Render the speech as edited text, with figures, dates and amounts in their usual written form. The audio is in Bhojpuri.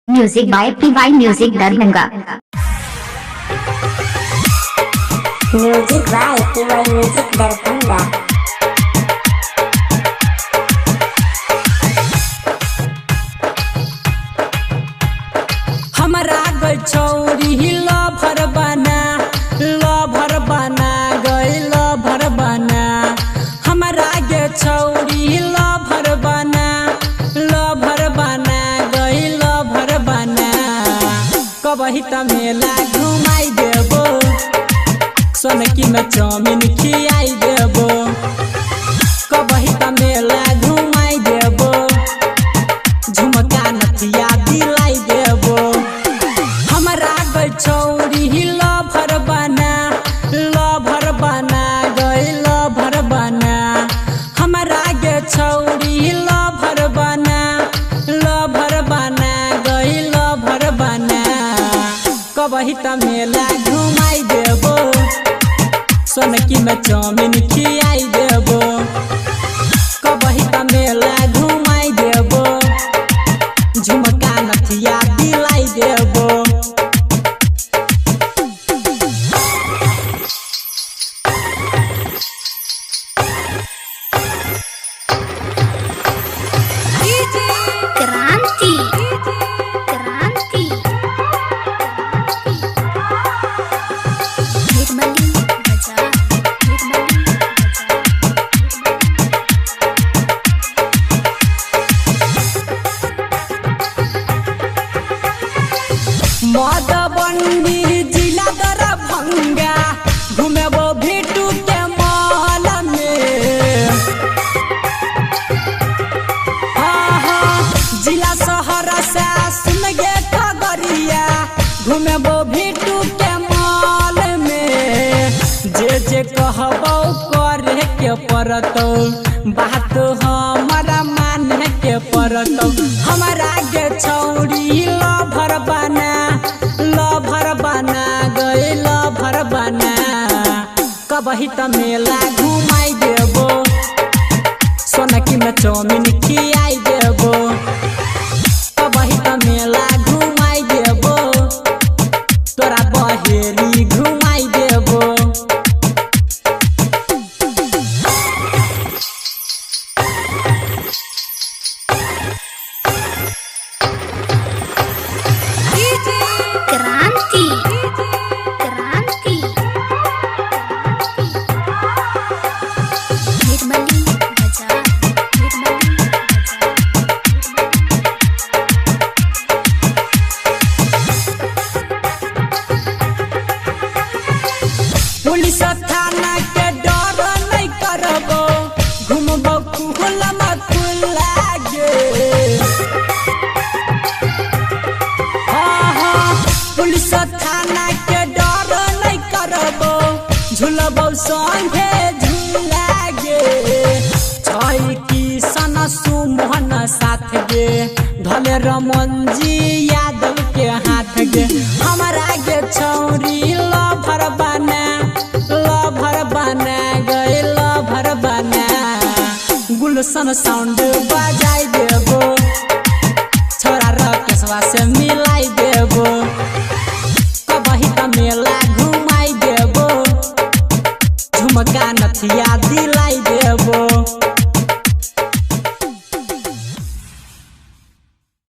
Music by PY music Darbhanga. Music by PY music Darbhanga. हमरा गई छौरी लभर बना गई लभर बना। हमरा गे छौरी लभर बना गई लभर बना। कबही त मेला घुमाई देबो, सोनकी में चाउमीन खियाई देबो। कबही त मेला घुमाई देबो, झुमका नथिया दिलाई देबो। हमरा गई छौरी लभर बना गई लभर बना। हमरा गे छौरी लभर बना गई लभर बना। कबही त मेला घुमाई देबो, सोनकी में चाउमीन खियाई देबो। कबही त मेला घुमाई देबो, झुमका नथिया दिलाई देबो। क्रांति क्रांति निर्मली बजा मधुबनी जिला दरभंगा घुमेबो भिटू के मॉल में। हाँ जिला सहरसा सुन गे खगड़िया घुमेबो भिटू के मॉल में। जे कहबो करे के पड़तौ, बात हमारा माने के पड़तौ। हमरा गे छौरी लभर बना गई लभर बना। कबही त मेला घुमाई देबो, सोनकी में चाउमीन खियाई देबो। कबही त मेला घुमाई देबो, तोरा बहेरी घुमाई देबो। क्रांति क्रांति निर्मली बजा पुलिस थाना के डर नहीं करबो, घुमबो खुला गे। पुलिस थाना के डर नहीं करबो, झुलबो संगे झूला गे। छई किशन सुमन साथ गे, ढले रमन जी यादव के हाथ गे। हमरा गे छौरी लभर बना गई लभर बना। गुलशन साउंड बजाई देबो, छोरा रकेशवा से